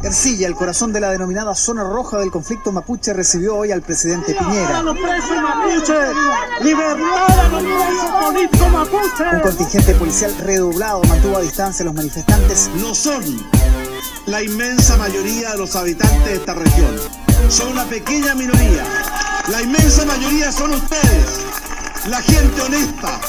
Ercilla, el corazón de la denominada zona roja del conflicto mapuche, recibió hoy al presidente Piñera. ¡A los presos mapuches! ¡Libertad a los presos políticos mapuches! Un contingente policial redoblado mantuvo a distancia a los manifestantes. No son la inmensa mayoría de los habitantes de esta región. Son una pequeña minoría. La inmensa mayoría son ustedes, la gente honesta,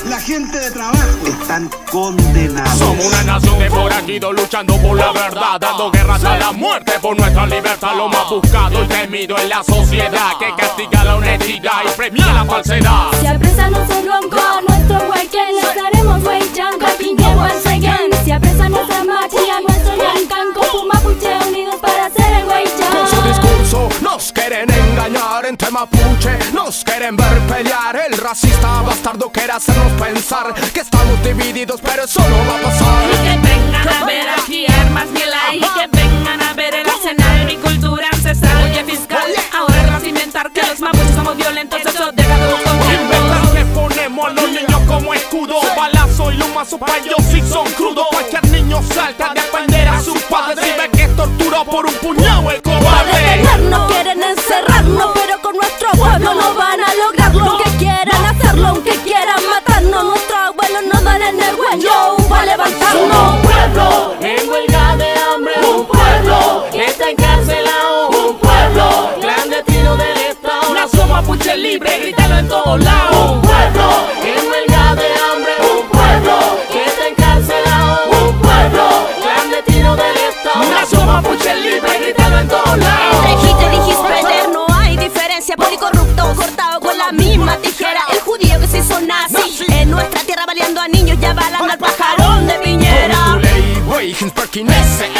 la gente de trabajo. Están condenados. Somos una nación de forajidos luchando por la verdad, dando guerra hasta la muerte por nuestra libertad. Lo más buscado y temido en la sociedad, que castiga la honestidad y premia la falsedad. Si apresan nuestro ronco, nuestro huequén, les daremos huechanca, pinque huequén. Si apresan nuestra machia, nuestro yancanco, Pumapuche unidos para hacer el huechan. Con su discurso nos quieren engañar, entre mapuche nos quieren ver pelear. El racista bastardo quiere hacernos pensar que estamos divididos, pero eso no va a pasar. Y que vengan a ver aquí armas ni la y que vengan a ver el arsenal, mi cultura ancestral. Oye fiscal, ahora vas a inventar que los mapuches somos violentos, eso deja de inventar que ponemos a los niños como escudo, balazo y lumazo pa' ellos sí son crudos. Cualquier niño salta a defender a sus padres y ve que es torturado por un puñado el Para cobarde. detenernos quieren encerrarnos, pero con nuestro pueblo no van a lograrlo. Aunque quieran hacerlo, aunque quieran matarnos, nuestros abuelos no dan en el hueco para levantarnos. un pueblo en huelga de hambre, un pueblo que está encarcelado, un pueblo clandestino del Estado. Nación mapuche libre, grítalo en todos lados. Un pueblo en huelga de hambre, un pueblo que está encarcelado, un pueblo clandestino del Estado. Nación mapuche libre, grítalo en todos lados. Entre Hitler y Hispeder no hay diferencia, policorrupto cortado con la misma tijera. El judío que se hizo nazi en nuestra tierra baleando a niños y avalando al pajarón de Piñera.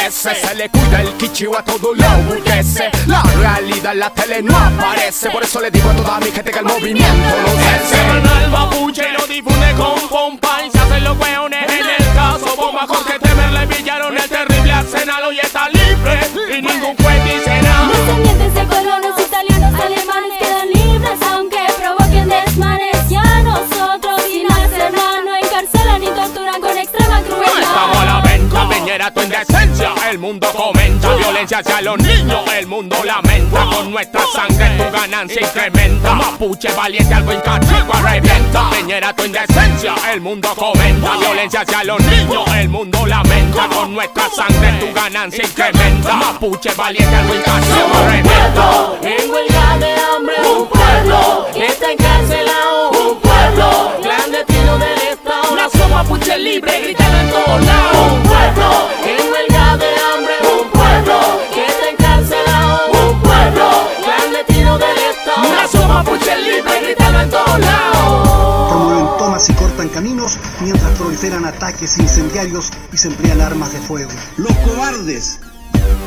Se le cuida el kichiwa a todo lo burguese. La realidad en la tele no aparece, por eso le digo a toda mi gente que el movimiento no cese. El mapuche y lo difunde con pompa y se hacen los weones en el caso bomba. Jorge Temer le pillaron el terrible arsenal, hoy está libre y ningún juez dice nada. Descendientes de colonos italianos, alemanes quedan libres aunque provoquen desmanes. Ya nosotros sin hacer nada no encarcelan ni torturan con extrema crueldad. Estamos a la venta, Piñera, tu indecencia. El mundo comenta violencia hacia los niños, el mundo lamenta. Con nuestra sangre tu ganancia incrementa. Mapuche valiente, algo incachigua revienta. Piñera, tu indecencia. El mundo comenta violencia hacia los niños, el mundo lamenta. Con nuestra sangre tu ganancia incrementa. Mapuche valiente, algo incachigua revienta. En huelga de hambre, un pueblo que está encarcelado, un pueblo clandestino del Estado. Nación mapuche libre, grítalo en todos lados. Un pueblo en huelga de hambre, un pueblo que está encarcelado, un pueblo clandestino del Estado. Nación mapuche libre, grítalo en todos lados. Promueven tomas y cortan caminos mientras proliferan ataques incendiarios y se emplean armas de fuego. Los cobardes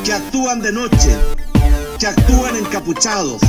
que actúan de noche, que actúan encapuchados,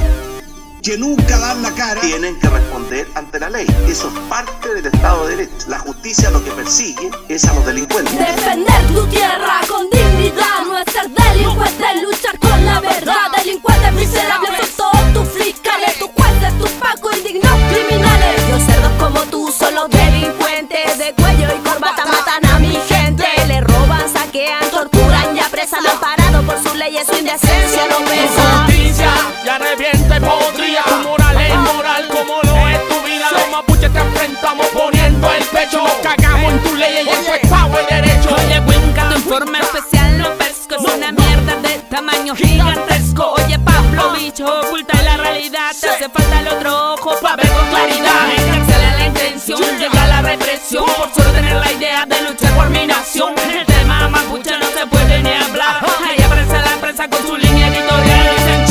que nunca dan la cara, tienen que responder ante la ley. Eso es parte del Estado de Derecho. La justicia lo que persigue es a los delincuentes. Defender tu tierra con dignidad, no es ser delincuente, luchar con la verdad. Delincuentes miserables son todos tus fiscales, tus jueces, tus pacos, indignos criminales. Los cerdos como tú son los delincuentes, de cuello y corbata matan a mi gente. Le roban, saquean, torturan y apresan, amparados por sus leyes, su indecencia no pesa. Justicia ya revienta y podría. Tu moral es inmoral como lo es tu vida. Los mapuches te enfrentamos poniendo el pecho. Nos cagamos en tu ley y en tu Estado de Derecho. Oye, Winca, tu informe especial no pesco, es una mierda de tamaño gigantesco. Oye, Pablo, bicho, oculta la realidad. Te hace falta el otro ojo para ver con claridad. Encarcela la intención, llega la represión por solo tener la idea de luchar por mi nación. El tema mapuche no se puede ni hablar. Ahí aparece la prensa con su línea editorial. Dicen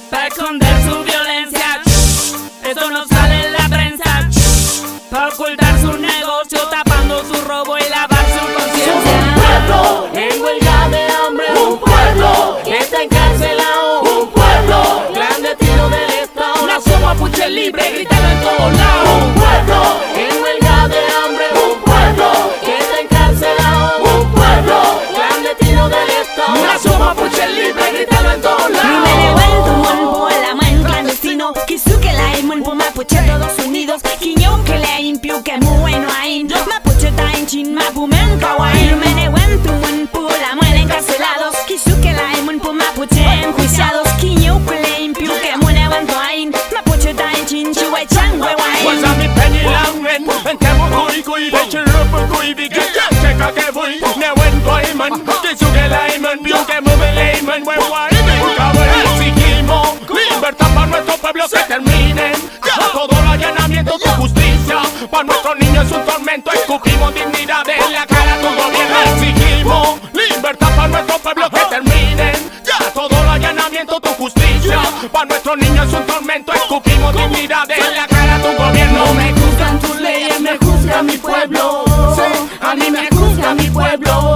para esconder su violencia. Esto no sale en la prensa. Para ocultar su negocio. nuestros niños es un tormento. Escupimos dignidad en la cara a tu gobierno. No me juzgan tus leyes, me juzga mi pueblo. A mí me juzga mi pueblo.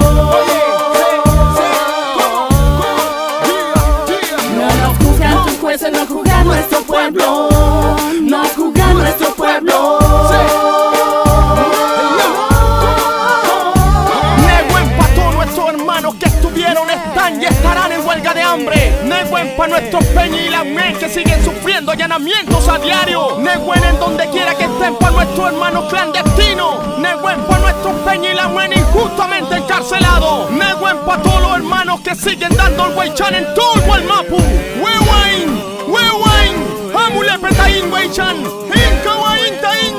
No nos juzgan tus jueces, no juzgan nuestro pueblo. No juzgan nuestro pueblo. Negüen pa' todos nuestros hermanos que estuvieron, están y estarán en huelga de hambre. Negüen pa' nuestros Peña y la MEN que siguen sufriendo allanamientos a diario. Negüen en donde quiera que estén pa' nuestros hermanos clandestinos. Negüen pa' nuestros Peña y la MEN injustamente encarcelados. Negüen pa' todos los hermanos que siguen dando el Weichan en todo el Mapu. Wewain, Amule Petaín Weichan, Inkawain Taín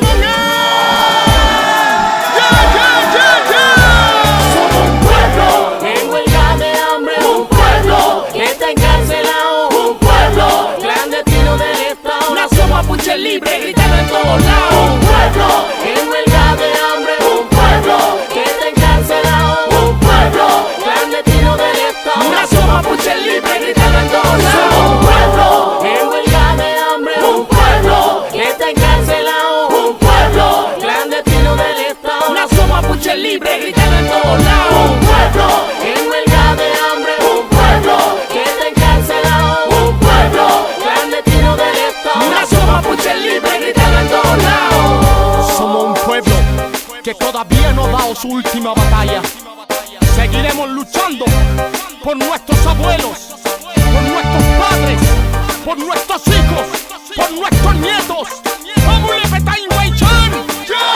En huelga de hambre, un pueblo que está encarcelado, un pueblo clandestino del Estado. Nación mapuche libre, gritando en todos lados. Un pueblo en huelga de hambre, un pueblo que está encarcelado, un pueblo clandestino del Estado. Nación mapuche libre, gritando en todos lados. Un pueblo en huelga de hambre, un pueblo que está encarcelado, un pueblo clandestino del Estado. Nación mapuche libre, gritando en todos lados. Un pueblo en huelga de hambre, un pueblo que está encarcelado, un pueblo clandestino del Estado. Nación mapuche libre, gritando en todos lados. Somos un pueblo que todavía no ha dado su última batalla. Seguiremos luchando por nuestros abuelos, por nuestros padres, por nuestros hijos, por nuestros nietos. ¡Amule Petaín Weichan!